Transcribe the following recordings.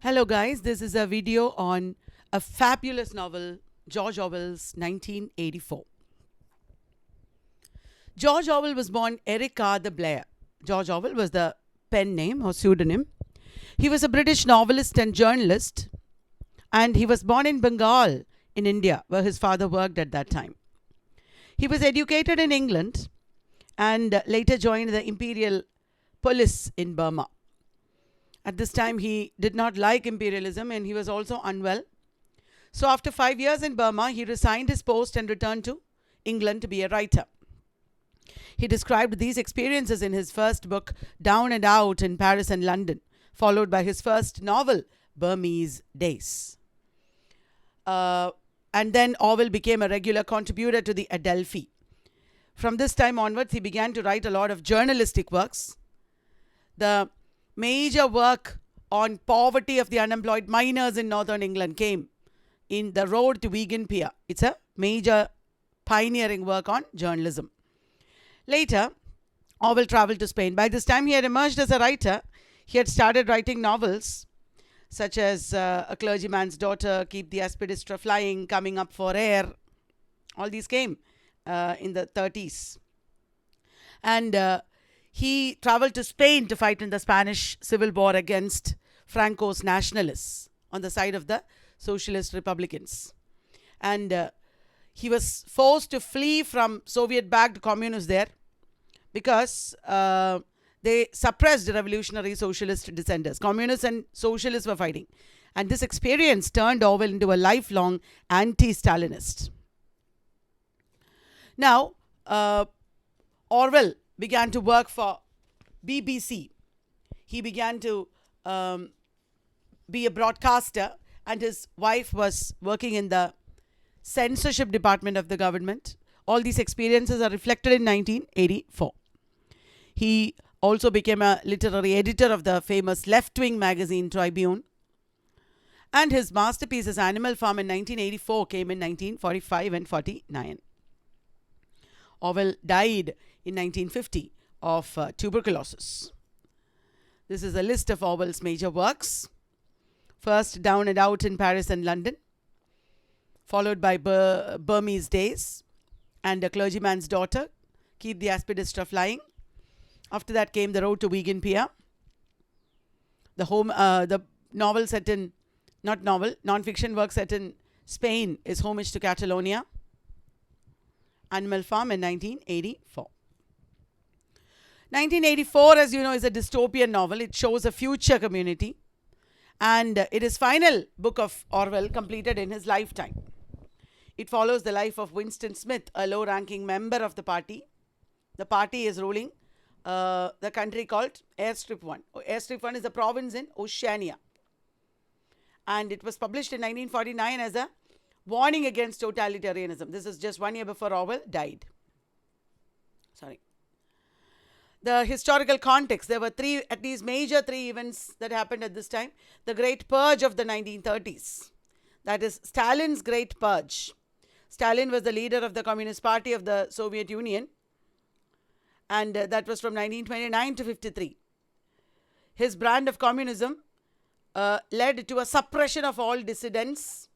Hello guys, this is a video on a fabulous novel, George Orwell's 1984. George Orwell was born Eric Arthur Blair. George Orwell was the pen name or pseudonym. He was a British novelist and journalist, and he was born in Bengal in India, where his father worked at that time. He was educated in England and later joined the Imperial Police in Burma. At this time, he did not like imperialism and he was also unwell. So after 5 years in Burma, he resigned his post and returned to England to be a writer. He described these experiences in his first book, Down and Out in Paris and London, followed by his first novel, Burmese Days. And then Orwell became a regular contributor to the Adelphi. From this time onwards, he began to write a lot of journalistic works. The major work on poverty of the unemployed miners in northern England came in The Road to Vegan Pier. It's a major pioneering work on journalism. Later, Orwell traveled to Spain. By this time, he had emerged as a writer. He had started writing novels such as A Clergyman's Daughter, Keep the Aspidistra Flying, Coming Up for Air. All these came in the 30s. And he traveled to Spain to fight in the Spanish Civil War against Franco's nationalists on the side of the Socialist Republicans. And he was forced to flee from Soviet-backed communists there because they suppressed revolutionary socialist dissenters. Communists and socialists were fighting. And this experience turned Orwell into a lifelong anti-Stalinist. Now, Orwell began to work for BBC. He began to be a broadcaster, and his wife was working in the censorship department of the government. All these experiences are reflected in 1984. He also became a literary editor of the famous left-wing magazine Tribune. And his masterpieces Animal Farm in 1984 came in 1945 and 49. Orwell died in 1950 of tuberculosis. This is a list of Orwell's major works. First, Down and Out in Paris and London, followed by Burmese Days and A Clergyman's Daughter, Keep the Aspidistra Flying. After that came The Road to Vegan Pier. The novel set in, non-fiction work set in Spain is Homage to Catalonia. Animal Farm in 1984. 1984, as you know, is a dystopian novel. It shows a future community. And it is final book of Orwell completed in his lifetime. It follows the life of Winston Smith, a low-ranking member of the party. The party is ruling the country called Airstrip 1. Airstrip 1 is a province in Oceania. And it was published in 1949 as a warning against totalitarianism. This is just 1 year before Orwell died. The historical context. There were at least major three events that happened at this time. The Great Purge of the 1930s. That is Stalin's Great Purge. Stalin was the leader of the Communist Party of the Soviet Union. And that was from 1929 to 53. His brand of communism led to a suppression of all dissidents,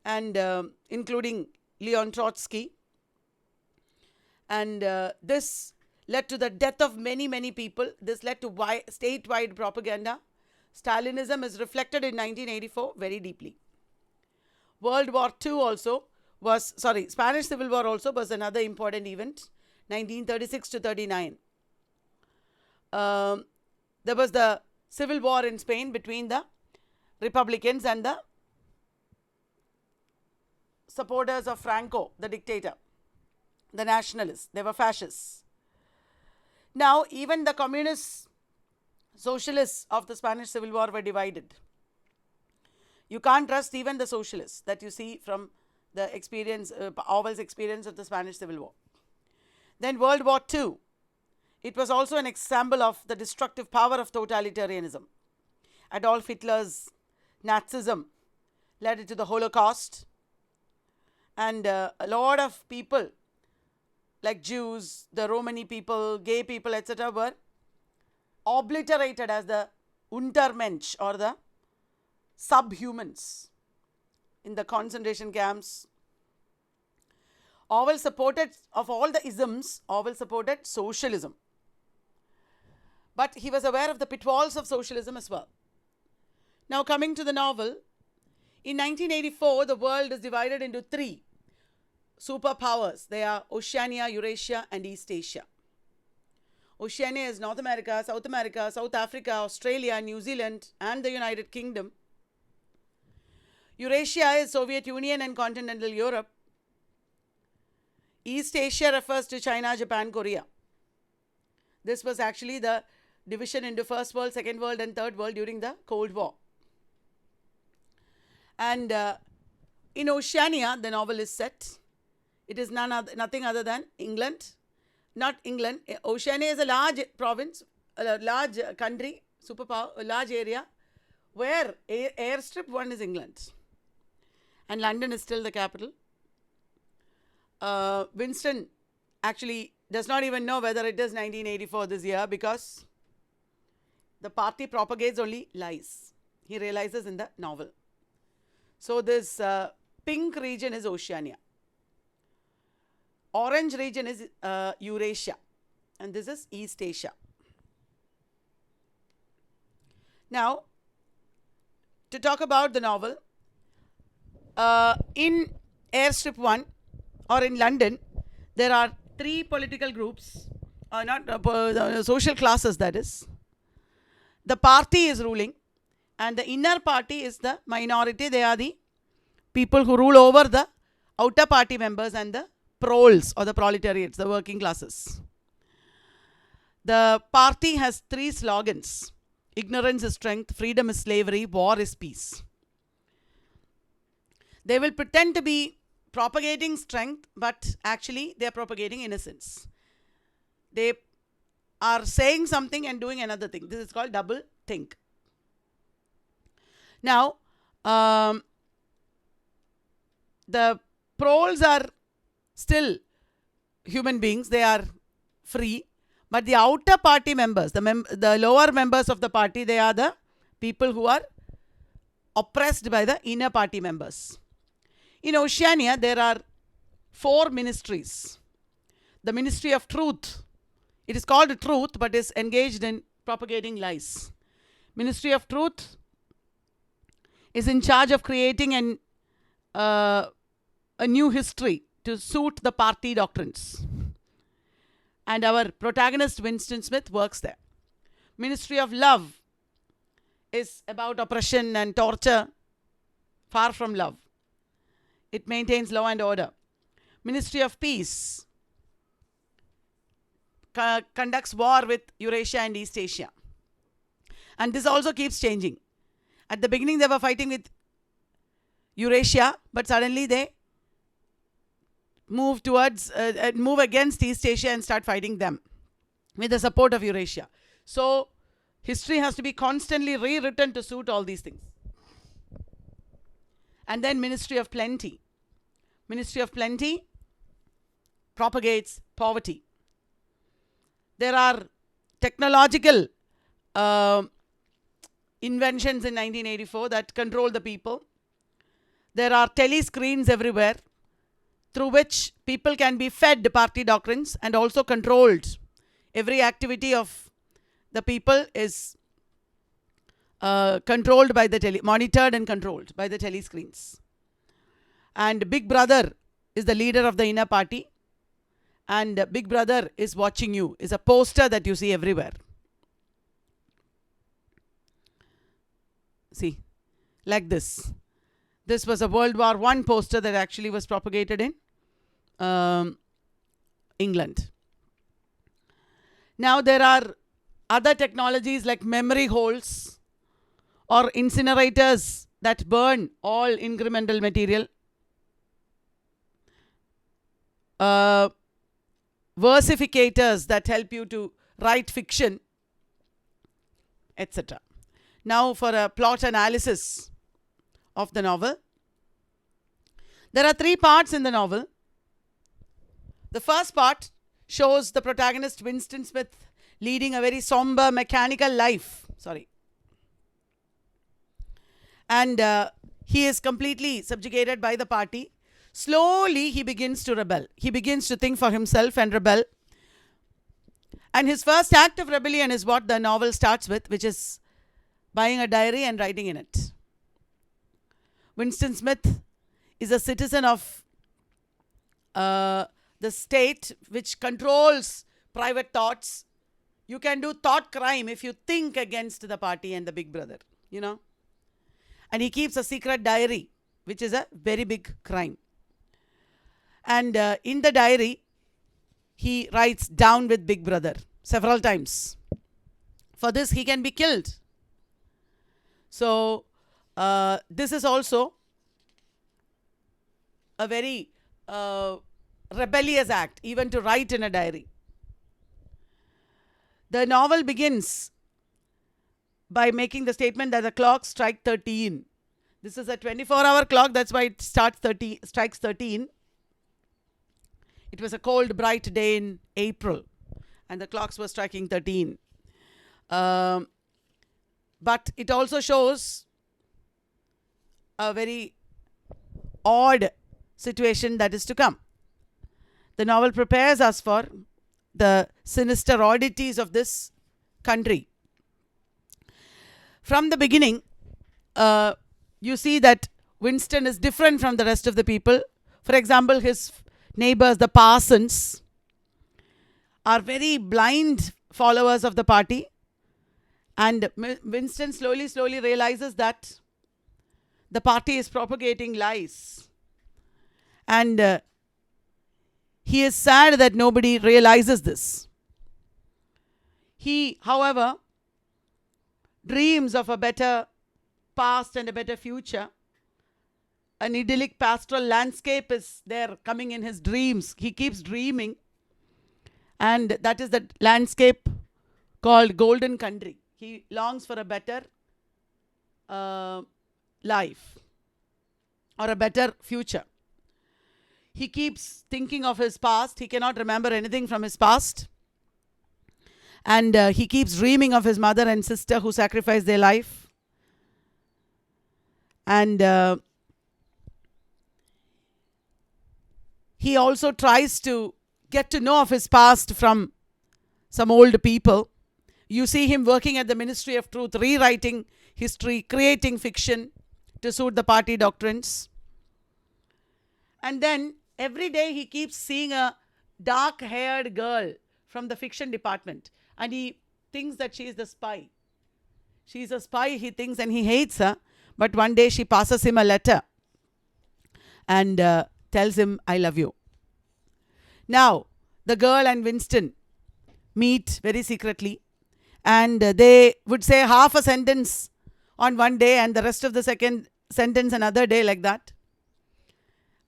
and including Leon Trotsky. And this led to the death of many, many people. This led to statewide propaganda. Stalinism is reflected in 1984 very deeply. Spanish Civil War also was another important event, 1936 to 39. There was the civil war in Spain between the Republicans and the supporters of Franco, the dictator, the nationalists. They were fascists. Now, even the communists, socialists of the Spanish Civil War were divided. You can't trust even the socialists that you see from the experience, Orwell's experience of the Spanish Civil War. Then World War II. It was also an example of the destructive power of totalitarianism. Adolf Hitler's Nazism led to the Holocaust. And a lot of people like Jews, the Romani people, gay people, etc. were obliterated as the Untermensch or the subhumans in the concentration camps. Orwell supported, of all the isms, Orwell supported socialism. But he was aware of the pitfalls of socialism as well. Now coming to the novel, in 1984 the world is divided into three superpowers. They are Oceania, Eurasia and East Asia. Oceania is North America, South Africa, Australia, New Zealand and the United Kingdom. Eurasia is Soviet Union and continental Europe. East Asia refers to China, Japan, Korea. This was actually the division into First World, Second World and Third World during the Cold War. And in Oceania, the novel is set. It is nothing other than England. Not England. Oceania is a large province, a large country, superpower, a large area, where airstrip one is England. And London is still the capital. Winston actually does not even know whether it is 1984 this year, because the party propagates only lies. He realizes in the novel. So this pink region is Oceania. Orange region is Eurasia. And this is East Asia. Now, to talk about the novel, in Airstrip 1 or in London, there are three political groups, social classes that is. The party is ruling and the inner party is the minority. They are the people who rule over the outer party members and the proles or the proletariats, the working classes. The party has three slogans: ignorance is strength, freedom is slavery, war is peace. They will pretend to be propagating strength, but actually they are propagating innocence. They are saying something and doing another thing. This is called double think. Now, the proles are still human beings. They are free. But the outer party members, the lower members of the party, they are the people who are oppressed by the inner party members. In Oceania, there are four ministries. The Ministry of Truth. It is called Truth, but is engaged in propagating lies. Ministry of Truth is in charge of creating a new history to suit the party doctrines. And our protagonist, Winston Smith, works there. Ministry of Love is about oppression and torture, far from love. It maintains law and order. Ministry of Peace conducts war with Eurasia and East Asia. And this also keeps changing. At the beginning, they were fighting with Eurasia, but suddenly they move against East Asia and start fighting them with the support of Eurasia. So, history has to be constantly rewritten to suit all these things. And then Ministry of Plenty. Ministry of Plenty propagates poverty. There are technological inventions in 1984 that control the people. There are telescreens everywhere through which people can be fed party doctrines and also controlled. Every activity of the people is controlled by the monitored and controlled by the telescreens. And Big Brother is the leader of the inner party. And Big Brother is watching you, is a poster that you see everywhere. See, like this. This was a World War I poster that actually was propagated in England. Now there are other technologies like memory holes or incinerators that burn all incremental material. Versificators that help you to write fiction, etc. Now for a plot analysis of the novel. There are three parts in the novel. The first part shows the protagonist Winston Smith leading a very somber mechanical life. and he is completely subjugated by the party. Slowly he begins to rebel. He begins to think for himself and rebel. And his first act of rebellion is what the novel starts with, which is buying a diary and writing in it. Winston Smith is a citizen of the state which controls private thoughts. You can do thought crime if you think against the party and the big brother, you know. And he keeps a secret diary, which is a very big crime. And in the diary, he writes down with big brother several times. For this, he can be killed. So, this is also a very rebellious act, even to write in a diary. The novel begins by making the statement that the clock strikes 13. This is a 24-hour clock, that's why it strikes 13. It was a cold, bright day in April, and the clocks were striking 13. But it also shows a very odd situation that is to come. The novel prepares us for the sinister oddities of this country. From the beginning, you see that Winston is different from the rest of the people. For example, his neighbors, the Parsons, are very blind followers of the party. And Winston slowly realizes that the party is propagating lies. And he is sad that nobody realizes this. He, however, dreams of a better past and a better future. An idyllic pastoral landscape is there coming in his dreams. He keeps dreaming. And that is the landscape called Golden Country. He longs for a better life or a better future. He keeps thinking of his past. He cannot remember anything from his past. And he keeps dreaming of his mother and sister who sacrificed their life. And he also tries to get to know of his past from some old people. You see him working at the Ministry of Truth, rewriting history, creating fiction to suit the party doctrines. And then every day he keeps seeing a dark-haired girl from the fiction department. And he thinks that she is the spy. She is a spy, he thinks, and he hates her. But one day she passes him a letter and tells him, I love you. Now, the girl and Winston meet very secretly. And they would say half a sentence on one day and the rest of the second sentence another day, like that.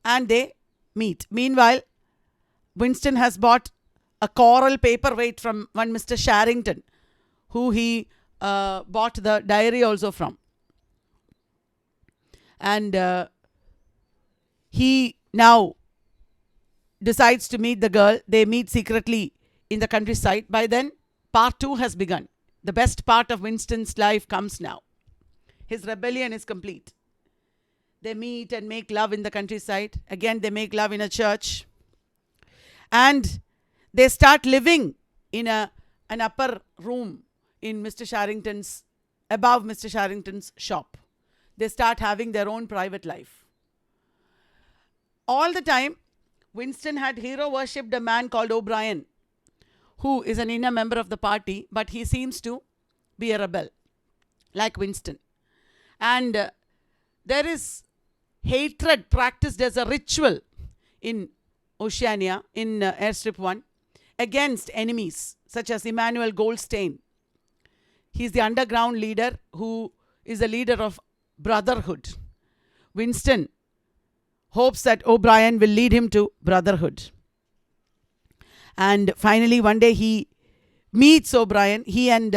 And they meet. Meanwhile, Winston has bought a coral paperweight from one Mr. Sharrington, who he bought the diary also from. And he now decides to meet the girl. They meet secretly in the countryside. By then, part 2 has begun. The best part of Winston's life comes now. His rebellion is complete. They meet and make love in the countryside. Again, they make love in a church. And they start living in an upper room in above Mr. Sharrington's shop. They start having their own private life. All the time, Winston had hero worshipped a man called O'Brien, who is an inner member of the party, but he seems to be a rebel, like Winston. And there is hatred practiced as a ritual in Oceania, in Airstrip 1, against enemies, such as Emmanuel Goldstein. He is the underground leader who is a leader of brotherhood. Winston hopes that O'Brien will lead him to brotherhood. And finally, one day he meets O'Brien. He and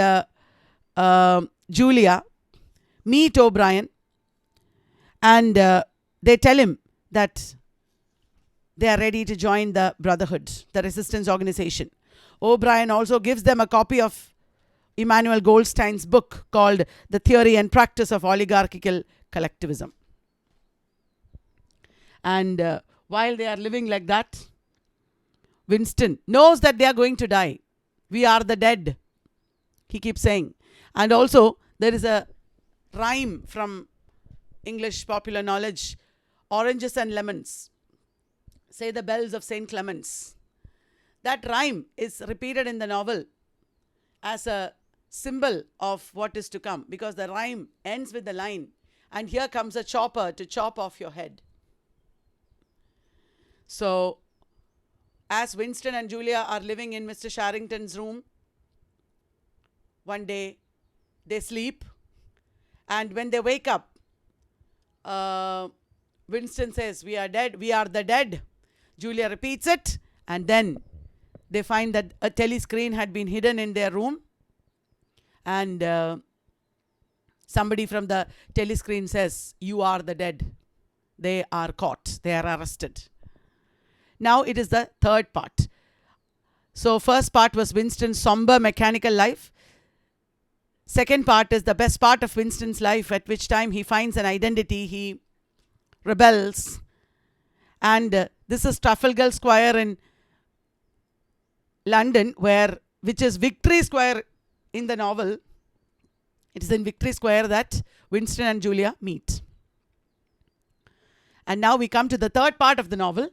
Julia meet O'Brien. And they tell him that they are ready to join the brotherhood, the resistance organization. O'Brien also gives them a copy of Emmanuel Goldstein's book called The Theory and Practice of Oligarchical collectivism. And while they are living like that, Winston knows that they are going to die. We are the dead, he keeps saying. And also, there is a rhyme from English popular knowledge: oranges and lemons, say the bells of St. Clement's. That rhyme is repeated in the novel as a symbol of what is to come, because the rhyme ends with the line, and here comes a chopper to chop off your head. So, as Winston and Julia are living in Mr. Sharrington's room, one day they sleep, and when they wake up, Winston says, "We are dead, we are the dead." Julia repeats it, and then they find that a telescreen had been hidden in their room, and somebody from the telescreen says, "You are the dead." They are caught, they are arrested. Now it is the third part. So first part was Winston's somber mechanical life. Second part is the best part of Winston's life, at which time he finds an identity, he rebels. And this is Trafalgar Square in London, which is Victory Square in the novel. It is in Victory Square that Winston and Julia meet. And now we come to the third part of the novel.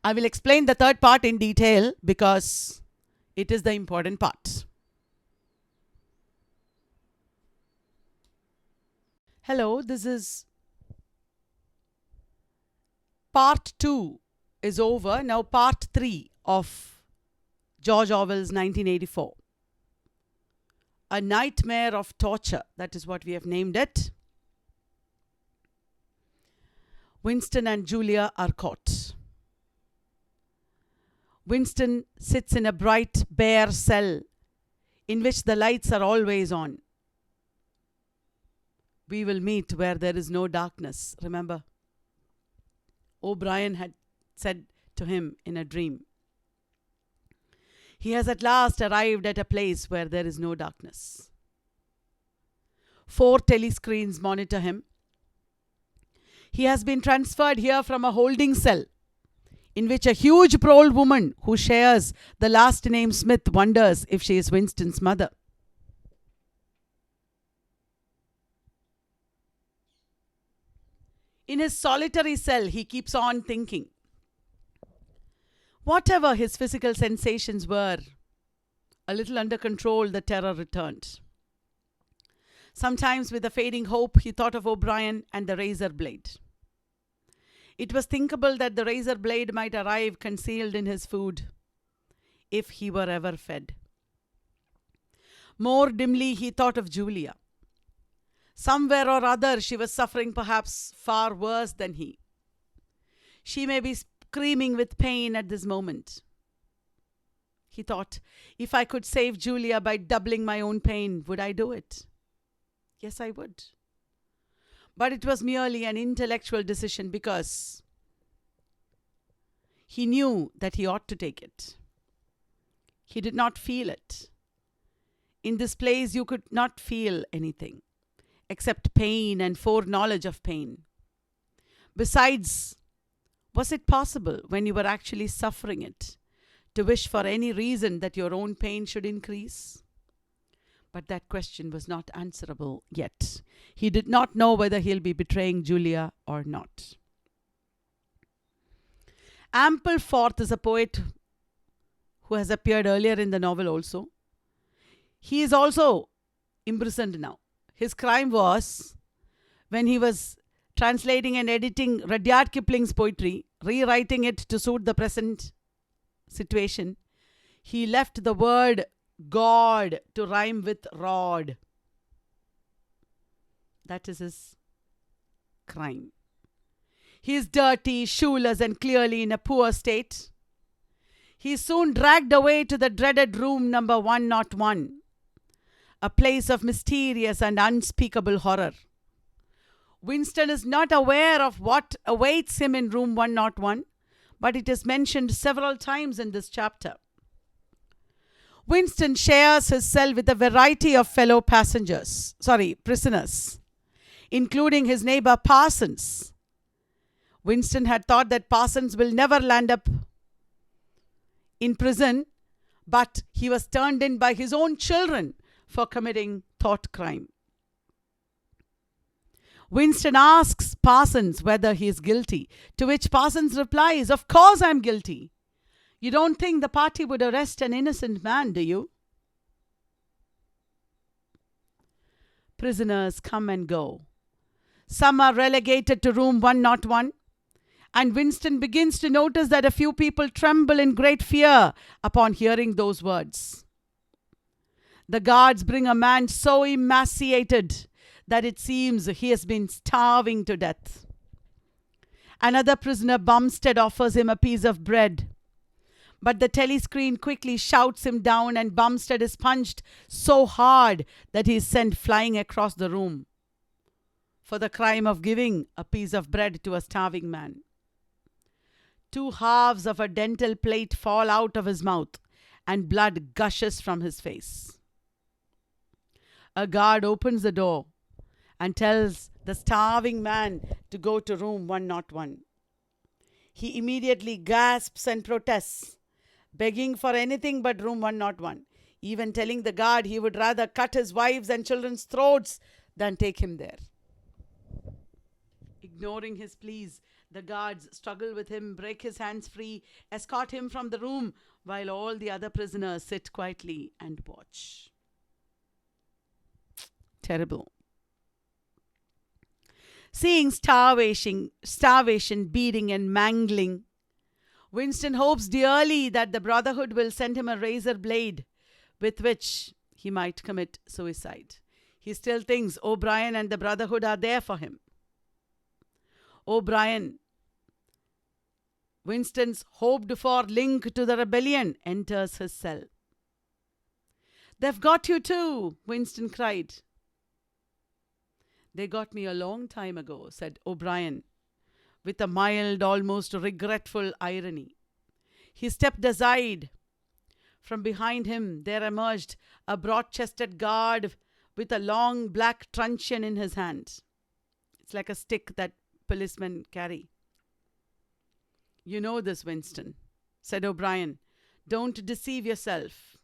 I will explain the third part in detail because it is the important part. Hello, this is part 2 is over. Now part 3 of George Orwell's 1984. A Nightmare of Torture. That is what we have named it. Winston and Julia are caught. Winston sits in a bright, bare cell in which the lights are always on. We will meet where there is no darkness. Remember, O'Brien had said to him in a dream. He has at last arrived at a place where there is no darkness. 4 telescreens monitor him. He has been transferred here from a holding cell in which a huge proled woman who shares the last name Smith wonders if she is Winston's mother. In his solitary cell, he keeps on thinking. Whatever his physical sensations were, a little under control, the terror returned. Sometimes with a fading hope, he thought of O'Brien and the razor blade. It was thinkable that the razor blade might arrive concealed in his food, if he were ever fed. More dimly he thought of Julia. Somewhere or other she was suffering perhaps far worse than he. She may be screaming with pain at this moment. He thought, if I could save Julia by doubling my own pain, would I do it? Yes, I would. But it was merely an intellectual decision because he knew that he ought to take it. He did not feel it. In this place you could not feel anything except pain and foreknowledge of pain. Besides, was it possible when you were actually suffering it to wish for any reason that your own pain should increase? But that question was not answerable yet. He did not know whether he'll be betraying Julia or not. Ampleforth is a poet who has appeared earlier in the novel also. He is also imprisoned now. His crime was when he was translating and editing Rudyard Kipling's poetry, rewriting it to suit the present situation, he left the word God to rhyme with rod. That is his crime. He is dirty, shoeless, and clearly in a poor state. He is soon dragged away to the dreaded room number 101, a place of mysterious and unspeakable horror. Winston is not aware of what awaits him in room 101, but it is mentioned several times in this chapter. Winston shares his cell with a variety of fellow prisoners. including his neighbor Parsons. Winston had thought that Parsons will never land up in prison, but he was turned in by his own children for committing thought crime. Winston asks Parsons whether he is guilty, to which Parsons replies, "Of course I'm guilty. You don't think the party would arrest an innocent man, do you?" Prisoners come and go. Some are relegated to room 101, and Winston begins to notice that a few people tremble in great fear upon hearing those words. The guards bring a man so emaciated that it seems he has been starving to death. Another prisoner, Bumstead, offers him a piece of bread, but the telescreen quickly shouts him down, and Bumstead is punched so hard that he is sent flying across the room for the crime of giving a piece of bread to a starving man. 2 halves of a dental plate fall out of his mouth, and blood gushes from his face. A guard opens the door and tells the starving man to go to room 101. He immediately gasps and protests, begging for anything but room 101, even telling the guard he would rather cut his wives' and children's throats than take him there. Ignoring his pleas, the guards struggle with him, break his hands free, escort him from the room, while all the other prisoners sit quietly and watch. Terrible. Seeing starvation, beating, and mangling, Winston hopes dearly that the Brotherhood will send him a razor blade with which he might commit suicide. He still thinks O'Brien and the Brotherhood are there for him. O'Brien, Winston's hoped-for link to the rebellion, enters his cell. "They've got you too," Winston cried. "They got me a long time ago," said O'Brien, with a mild, almost regretful irony. He stepped aside. From behind him there emerged a broad-chested guard with a long black truncheon in his hand. It's like a stick that policemen carry. "You know this, Winston," said O'Brien. "Don't deceive yourself.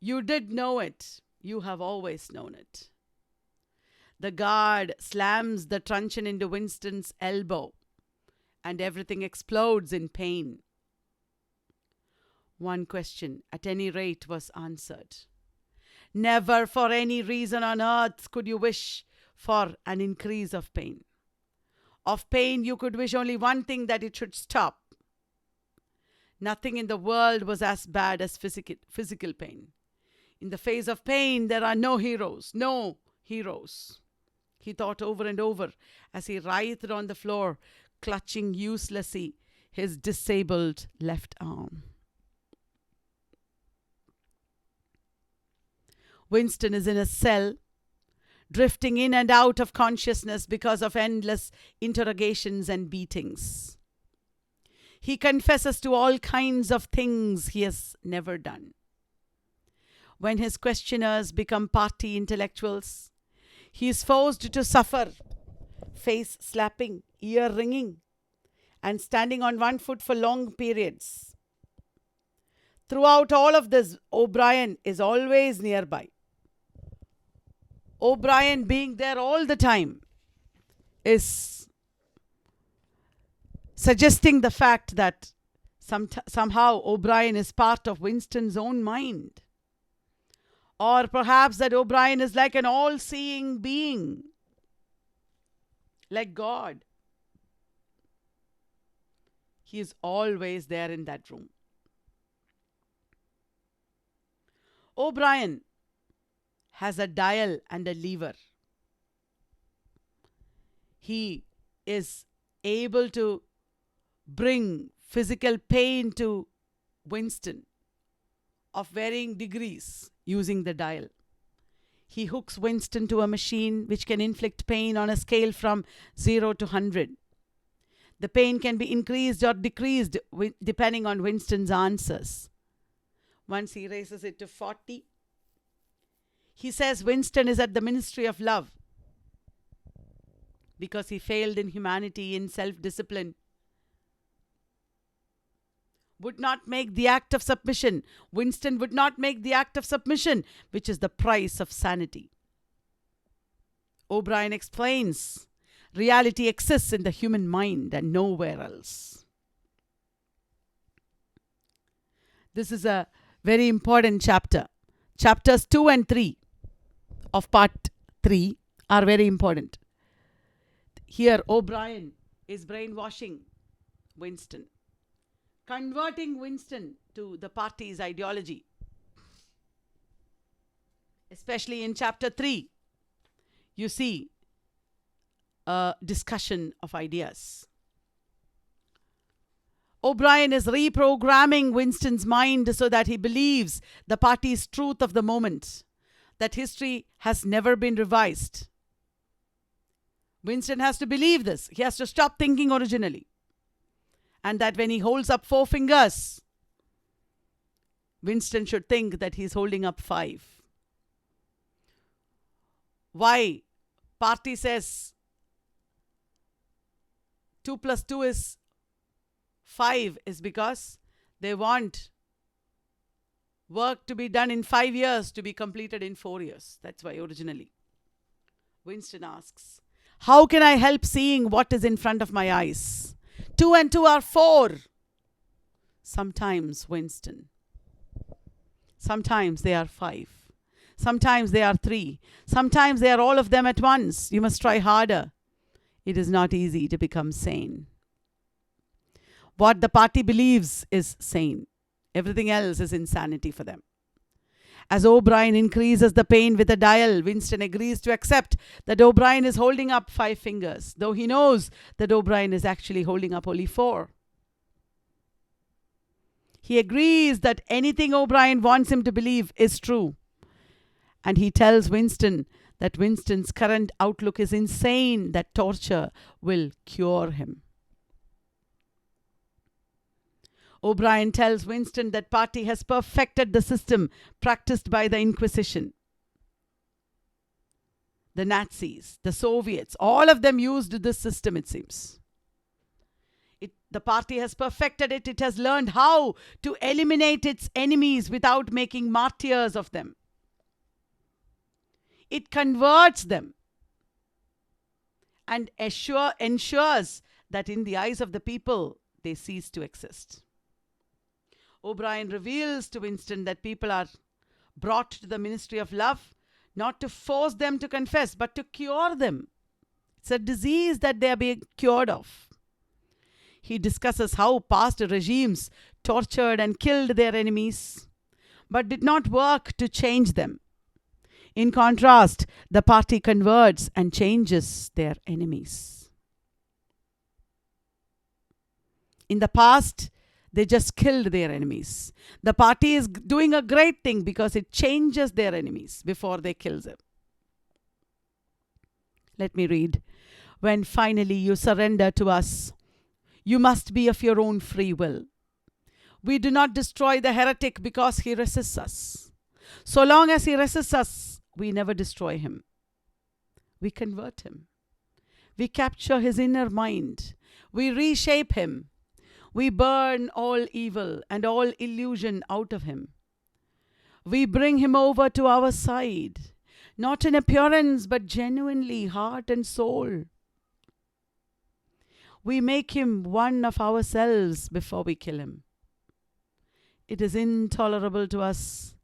You did know it. You have always known it." The guard slams the truncheon into Winston's elbow, and everything explodes in pain. One question, at any rate, was answered. Never for any reason on earth could you wish for an increase of pain. Of pain you could wish only one thing, that it should stop. Nothing in the world was as bad as physical pain. In the face of pain there are no heroes, no heroes. He thought over and over as he writhed on the floor, clutching uselessly his disabled left arm. Winston is in a cell, drifting in and out of consciousness because of endless interrogations and beatings. He confesses to all kinds of things he has never done. When his questioners become party intellectuals, he is forced to suffer face slapping, ear ringing, and standing on one foot for long periods. Throughout all of this, O'Brien is always nearby. O'Brien being there all the time is suggesting the fact that somehow O'Brien is part of Winston's own mind. Or perhaps that O'Brien is like an all-seeing being, like God. He is always there in that room. O'Brien has a dial and a lever. He is able to bring physical pain to Winston of varying degrees using the dial. He hooks Winston to a machine which can inflict pain on a scale from 0 to 100. The pain can be increased or decreased depending on Winston's answers. Once he raises it to 40, he says Winston is at the Ministry of Love. because he failed in humanity, in self-discipline. Would not make the act of submission. Winston would not make the act of submission, which is the price of sanity. O'Brien explains, reality exists in the human mind and nowhere else. This is a very important chapter. Chapters 2 and 3 of part 3 are very important. Here, O'Brien is brainwashing Winston, converting Winston to the party's ideology. Especially in chapter 3, you see a discussion of ideas. O'Brien is reprogramming Winston's mind so that he believes the party's truth of the moment, that history has never been revised. Winston has to believe this. He has to stop thinking originally. And that when he holds up 4 fingers, Winston should think that he's holding up 5. Why? Party says 2 plus 2 is 5 is because they want work to be done in 5 years to be completed in 4 years. That's why originally. Winston asks, how can I help seeing what is in front of my eyes? 2 and 2 are 4. Sometimes, Winston. Sometimes they are 5. Sometimes they are 3. Sometimes they are all of them at once. You must try harder. It is not easy to become sane. What the party believes is sane. Everything else is insanity for them. As O'Brien increases the pain with a dial, Winston agrees to accept that O'Brien is holding up 5 fingers, though he knows that O'Brien is actually holding up only 4. He agrees that anything O'Brien wants him to believe is true. And he tells Winston that Winston's current outlook is insane, that torture will cure him. O'Brien tells Winston that party has perfected the system practiced by the Inquisition. The Nazis, the Soviets, all of them used this system, it seems. The party has perfected it. It has learned how to eliminate its enemies without making martyrs of them. It converts them and ensures that in the eyes of the people, they cease to exist. O'Brien reveals to Winston that people are brought to the ministry of love not to force them to confess, but to cure them. It's a disease that they are being cured of. He discusses how past regimes tortured and killed their enemies, but did not work to change them. In contrast, the party converts and changes their enemies. In the past, they just killed their enemies. The party is doing a great thing because it changes their enemies before they kill them. Let me read. When finally you surrender to us, you must be of your own free will. We do not destroy the heretic because he resists us. So long as he resists us, we never destroy him. We convert him. We capture his inner mind. We reshape him. We burn all evil and all illusion out of him. We bring him over to our side, not in appearance, but genuinely, heart and soul. We make him one of ourselves before we kill him. It is intolerable to us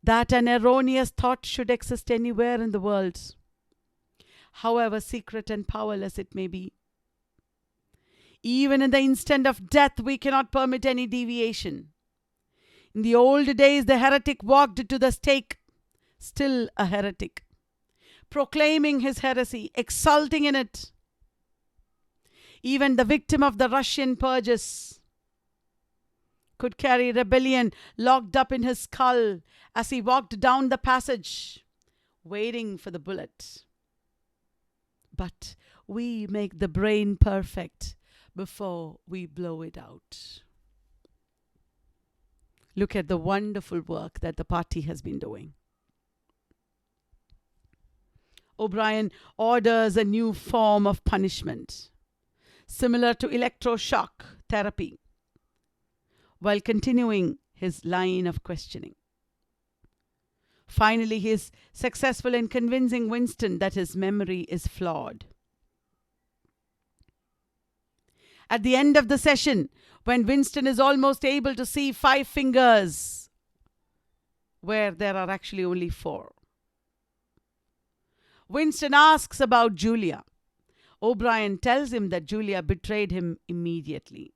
that an erroneous thought should exist anywhere in the world, however secret and powerless it may be. Even in the instant of death, we cannot permit any deviation. In the old days, the heretic walked to the stake, still a heretic, proclaiming his heresy, exulting in it. Even the victim of the Russian purges could carry rebellion locked up in his skull as he walked down the passage, waiting for the bullet. But we make the brain perfect before we blow it out. Look at the wonderful work that the party has been doing. O'Brien orders a new form of punishment, similar to electroshock therapy, while continuing his line of questioning. Finally, he is successful in convincing Winston that his memory is flawed. At the end of the session, when Winston is almost able to see 5 fingers where there are actually only 4, Winston asks about Julia. O'Brien tells him that Julia betrayed him immediately.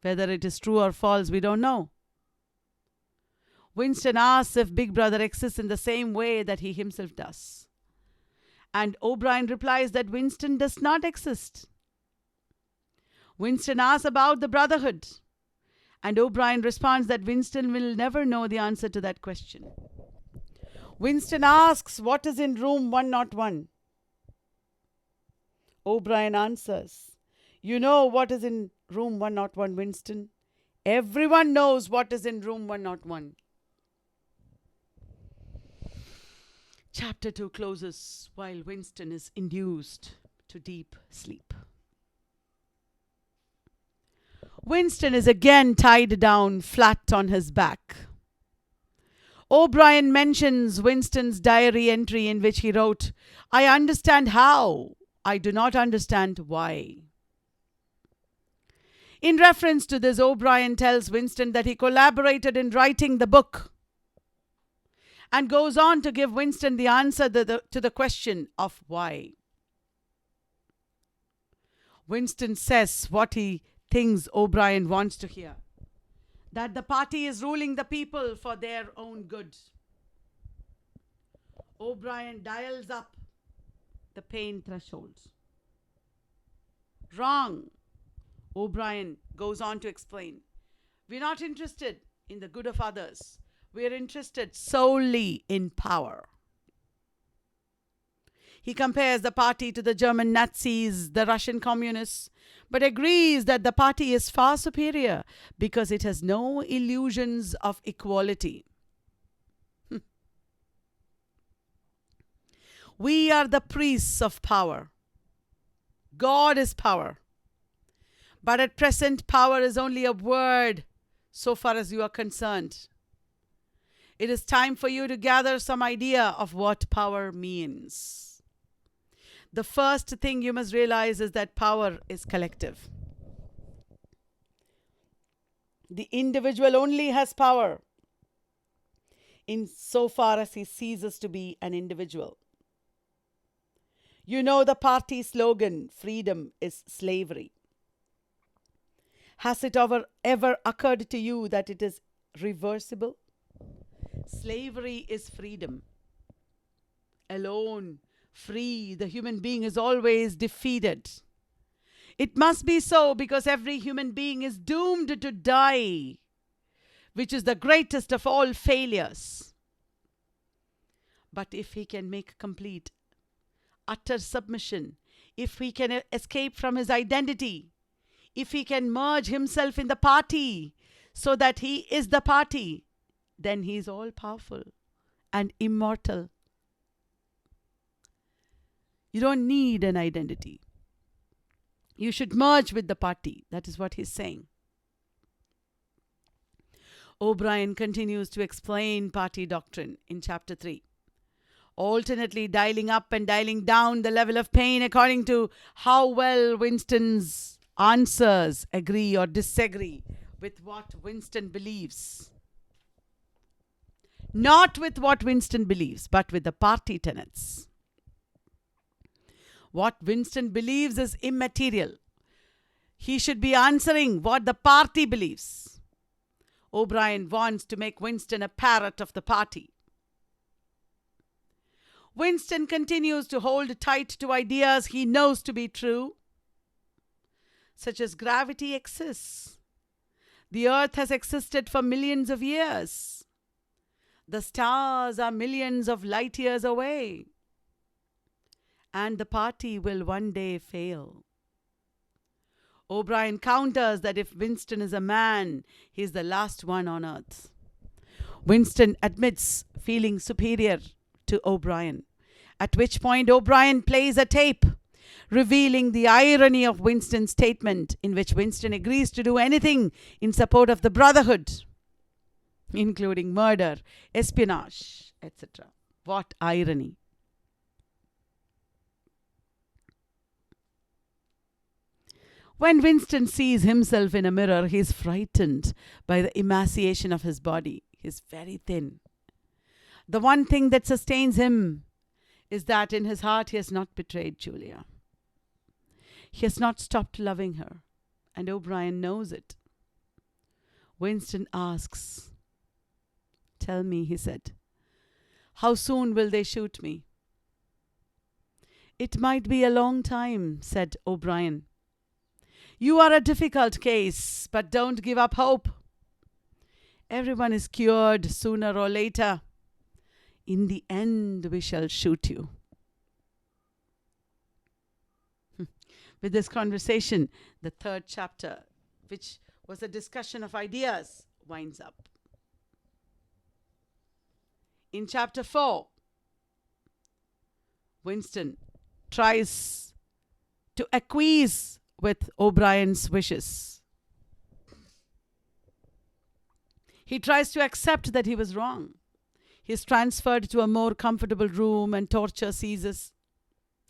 Whether it is true or false, we don't know. Winston asks if Big Brother exists in the same way that he himself does. And O'Brien replies that Winston does not exist. Winston asks about the Brotherhood, and O'Brien responds that Winston will never know the answer to that question. Winston asks what is in room 101. O'Brien answers, "You know what is in room 101, Winston? Everyone knows what is in room 101. Chapter 2 closes while Winston is induced to deep sleep. Winston is again tied down flat on his back. O'Brien mentions Winston's diary entry in which he wrote, "I understand how, I do not understand why." In reference to this, O'Brien tells Winston that he collaborated in writing the book, and goes on to give Winston the answer to the question of why. Winston says what he thinks O'Brien wants to hear, that the party is ruling the people for their own good. O'Brien dials up the pain threshold. Wrong. O'Brien goes on to explain, "We're not interested in the good of others. We're interested solely in power." He compares the party to the German Nazis, the Russian communists, but agrees that the party is far superior because it has no illusions of equality. We are the priests of power. God is power. But at present, power is only a word so far as you are concerned. It is time for you to gather some idea of what power means. The first thing you must realize is that power is collective. The individual only has power in so far as he ceases to be an individual. You know the party slogan, "Freedom is slavery." Has it ever occurred to you that it is reversible? Slavery is freedom. Alone, free, the human being is always defeated. It must be so because every human being is doomed to die, which is the greatest of all failures. But if he can make complete, utter submission, if he can escape from his identity, if he can merge himself in the party so that he is the party, then he is all-powerful and immortal. You don't need an identity. You should merge with the party. That is what he's saying. O'Brien continues to explain party doctrine in chapter 3, alternately dialing up and dialing down the level of pain according to how well Winston's answers agree or disagree with what Winston believes. Not with what Winston believes, but with the party tenets. What Winston believes is immaterial. He should be answering what the party believes. O'Brien wants to make Winston a parrot of the party. Winston continues to hold tight to ideas he knows to be true, such as gravity exists. The earth has existed for millions of years. The stars are millions of light years away. And the party will one day fail. O'Brien counters that if Winston is a man, he is the last one on earth. Winston admits feeling superior to O'Brien. At which point O'Brien plays a tape revealing the irony of Winston's statement, in which Winston agrees to do anything in support of the Brotherhood, including murder, espionage, etc. What irony! When Winston sees himself in a mirror, he is frightened by the emaciation of his body. He is very thin. The one thing that sustains him is that in his heart he has not betrayed Julia. He has not stopped loving her, and O'Brien knows it. Winston asks, "Tell me," he said, "how soon will they shoot me?" "It might be a long time," said O'Brien. "You are a difficult case, but don't give up hope. Everyone is cured sooner or later. In the end, we shall shoot you." With this conversation, the third chapter, which was a discussion of ideas, winds up. In chapter 4, Winston tries to acquiesce with O'Brien's wishes. He tries to accept that he was wrong. He is transferred to a more comfortable room and torture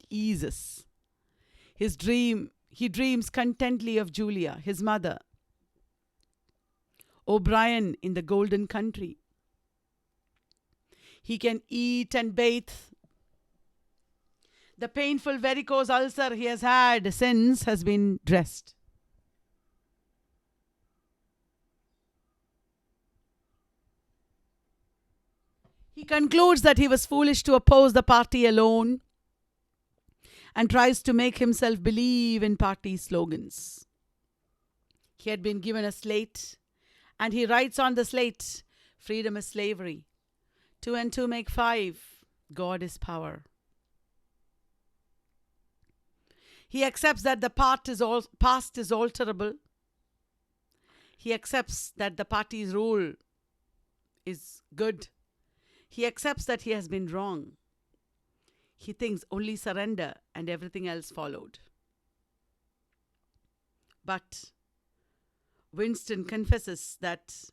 eases. He dreams contently of Julia, his mother, O'Brien in the Golden Country. He can eat and bathe. The painful varicose ulcer he has had since has been dressed. He concludes that he was foolish to oppose the party alone and tries to make himself believe in party slogans. He had been given a slate, and he writes on the slate, "Freedom is slavery. 2 and 2 make 5. God is power." He accepts that the past is alterable. He accepts that the party's rule is good. He accepts that he has been wrong. He thinks only surrender and everything else followed. But Winston confesses that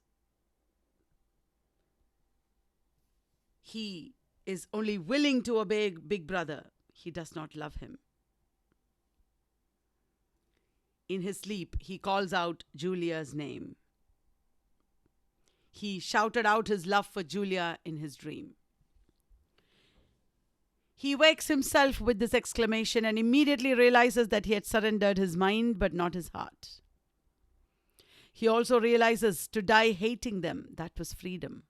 he is only willing to obey Big Brother. He does not love him. In his sleep, he calls out Julia's name. He shouted out his love for Julia in his dream. He wakes himself with this exclamation and immediately realizes that he had surrendered his mind but not his heart. He also realizes to die hating them, that was freedom.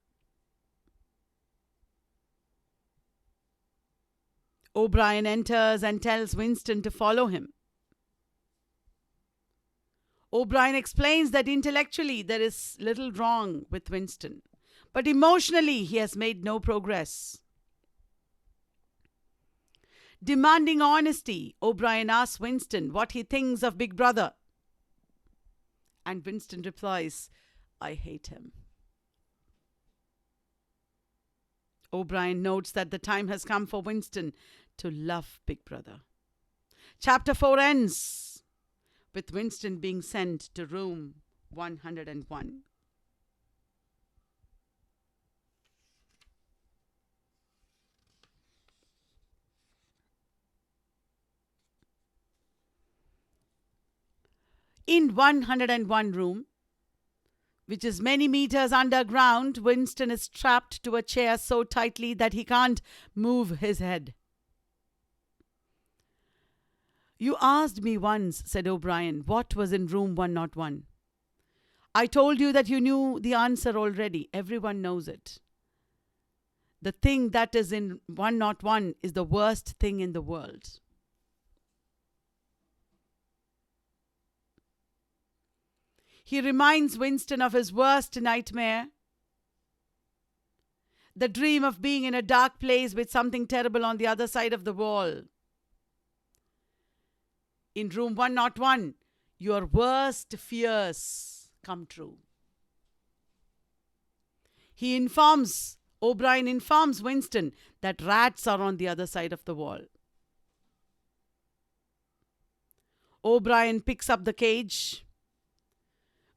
O'Brien enters and tells Winston to follow him. O'Brien explains that intellectually there is little wrong with Winston, but emotionally he has made no progress. Demanding honesty, O'Brien asks Winston what he thinks of Big Brother. And Winston replies, "I hate him." O'Brien notes that the time has come for Winston to love Big Brother. Chapter 4 ends with Winston being sent to room 101. In 101 room, which is many meters underground, Winston is strapped to a chair so tightly that he can't move his head. "You asked me once," said O'Brien, "what was in room 101. I told you that you knew the answer already. Everyone knows it. The thing that is in 101 is the worst thing in the world." He reminds Winston of his worst nightmare, the dream of being in a dark place with something terrible on the other side of the wall. In room 101, your worst fears come true. He informs O'Brien informs Winston that rats are on the other side of the wall. O'Brien picks up the cage,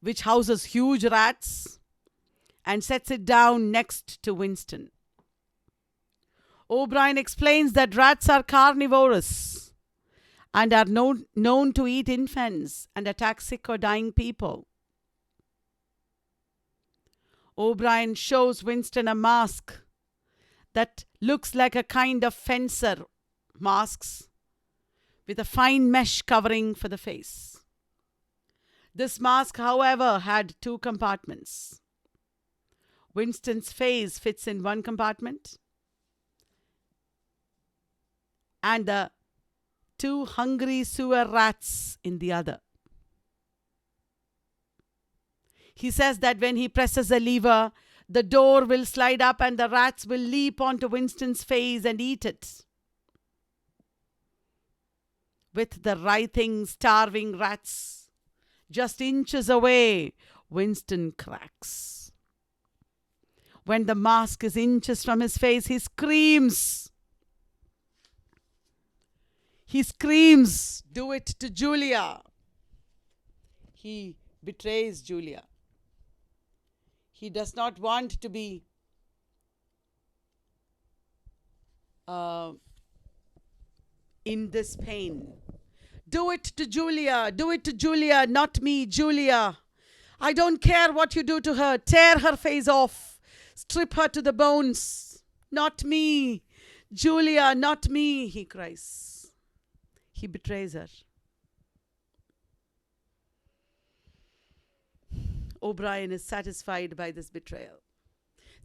which houses huge rats, and sets it down next to Winston. O'Brien explains that rats are carnivorous and are known to eat infants and attack sick or dying people. O'Brien shows Winston a mask that looks like a kind of fencer masks with a fine mesh covering for the face. This mask, however, had 2 compartments. Winston's face fits in one compartment, and the 2 hungry sewer rats in the other. He says that when he presses a lever, the door will slide up and the rats will leap onto Winston's face and eat it. With the writhing, starving rats just inches away, Winston cracks. When the mask is inches from his face, he screams. He screams, "Do it to Julia." He betrays Julia. He does not want to be in this pain. "Do it to Julia. Do it to Julia, not me, Julia. I don't care what you do to her. Tear her face off. Strip her to the bones. Not me, Julia, not me," he cries. He betrays her. O'Brien is satisfied by this betrayal.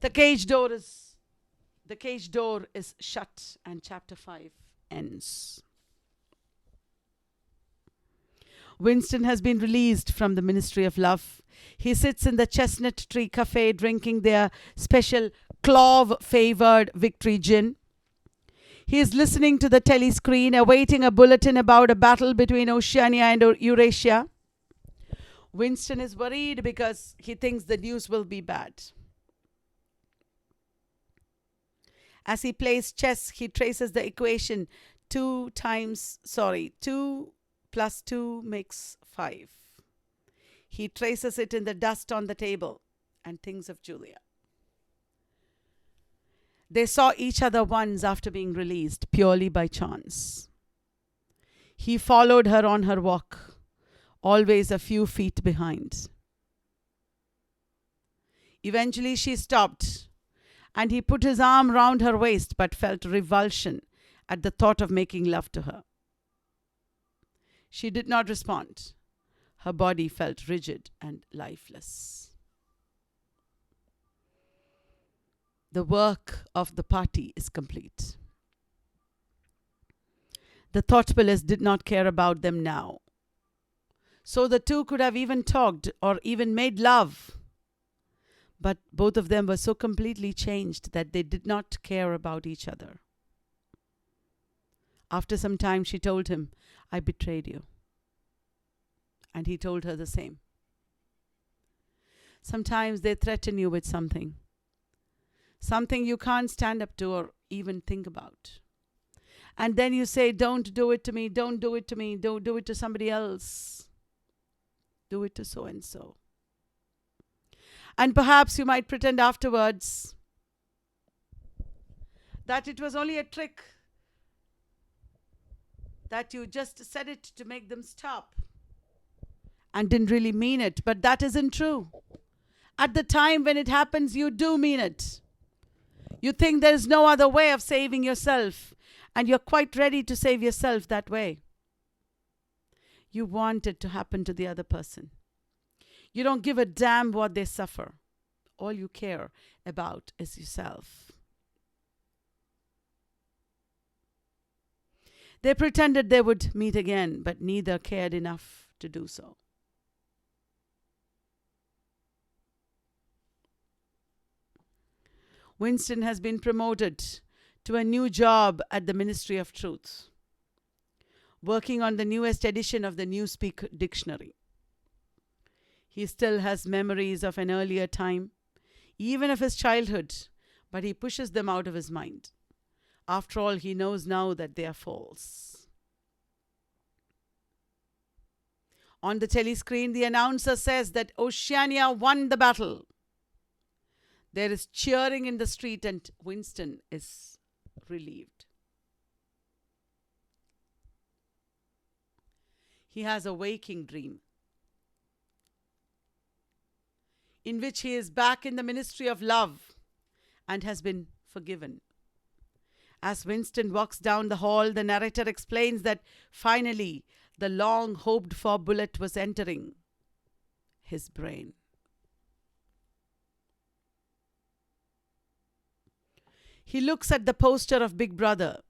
The cage door is shut, and chapter 5 ends. Winston has been released from the Ministry of Love. He sits in the Chestnut Tree Cafe drinking their special clove-favored victory gin. He is listening to the telescreen, awaiting a bulletin about a battle between Oceania and Eurasia. Winston is worried because he thinks the news will be bad. As he plays chess, he traces the equation 2 plus 2 makes 5. He traces it in the dust on the table and thinks of Julia. They saw each other once after being released, purely by chance. He followed her on her walk, always a few feet behind. Eventually she stopped, and he put his arm round her waist but felt revulsion at the thought of making love to her. She did not respond. Her body felt rigid and lifeless. The work of the party is complete. The thoughtfulness did not care about them now. So the 2 could have even talked or even made love. But both of them were so completely changed that they did not care about each other. After some time, she told him, "I betrayed you." And he told her the same. Sometimes they threaten you with something you can't stand up to or even think about. And then you say, "Don't do it to me, don't do it to me, don't do it to somebody else. Do it to so-and-so." And perhaps you might pretend afterwards that it was only a trick, that you just said it to make them stop and didn't really mean it. But that isn't true. At the time when it happens, you do mean it. You think there's no other way of saving yourself, and you're quite ready to save yourself that way. You want it to happen to the other person. You don't give a damn what they suffer. All you care about is yourself. They pretended they would meet again, but neither cared enough to do so. Winston has been promoted to a new job at the Ministry of Truth, working on the newest edition of the Newspeak Dictionary. He still has memories of an earlier time, even of his childhood, but he pushes them out of his mind. After all, he knows now that they are false. On the telescreen, the announcer says that Oceania won the battle. There is cheering in the street and Winston is relieved. He has a waking dream in which he is back in the ministry of love and has been forgiven. As Winston walks down the hall, the narrator explains that finally the long hoped for bullet was entering his brain. He looks at the poster of Big Brother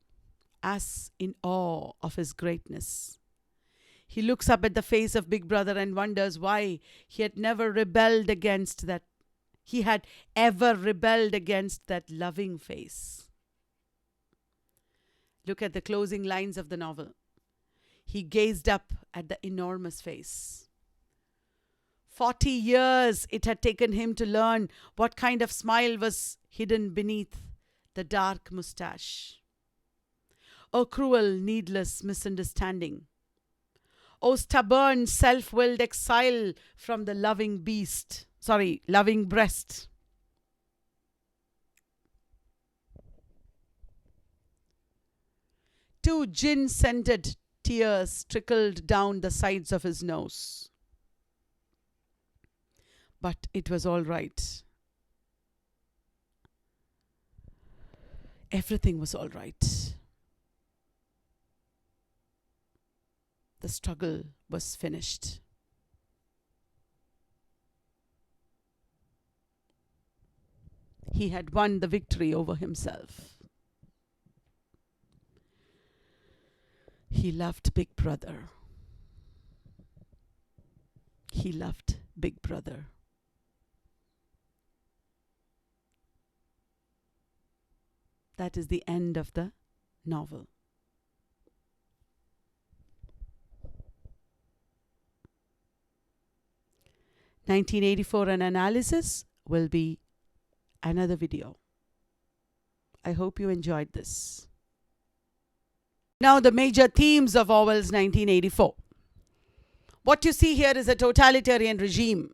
as in awe of his greatness. He looks up at the face of Big Brother and wonders why he had never rebelled against that. He had ever rebelled against that loving face. Look at the closing lines of the novel. He gazed up at the enormous face. 40 years it had taken him to learn what kind of smile was hidden beneath the dark moustache. Oh, cruel, needless misunderstanding. Oh, stubborn, self-willed exile from the loving breast. Two gin-scented tears trickled down the sides of his nose. But it was all right. Everything was all right. The struggle was finished. He had won the victory over himself. He loved Big Brother. He loved Big Brother. That is the end of the novel. "1984 an analysis" will be another video. I hope you enjoyed this. Now the major themes of Orwell's 1984. What you see here is a totalitarian regime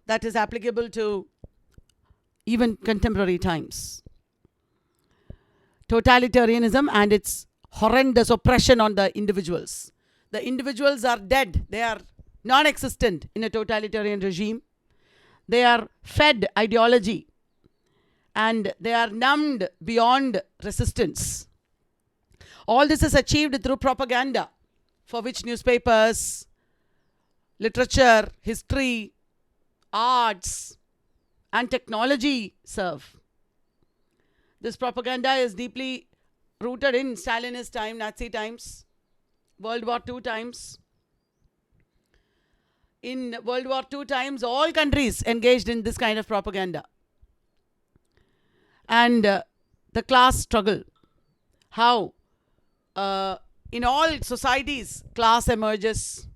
that is applicable to even contemporary times. Totalitarianism and its horrendous oppression on the individuals. The individuals are dead. They are non-existent in a totalitarian regime. They are fed ideology and they are numbed beyond resistance. All this is achieved through propaganda, for which newspapers, literature, history, arts, and technology serve. This propaganda is deeply rooted in Stalinist time, Nazi times, World War II times. In World War II times, all countries engaged in this kind of propaganda. And the class struggle. How in all societies class emerges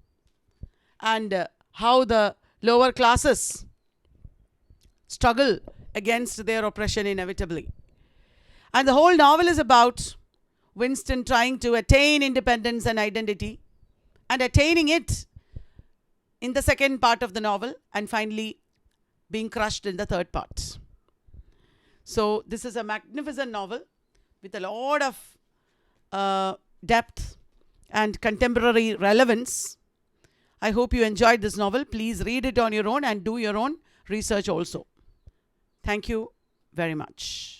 and how the lower classes struggle against their oppression inevitably. And the whole novel is about Winston trying to attain independence and identity and attaining it in the second part of the novel and finally being crushed in the third part. So this is a magnificent novel with a lot of depth and contemporary relevance. I hope you enjoyed this novel. Please read it on your own and do your own research also. Thank you very much.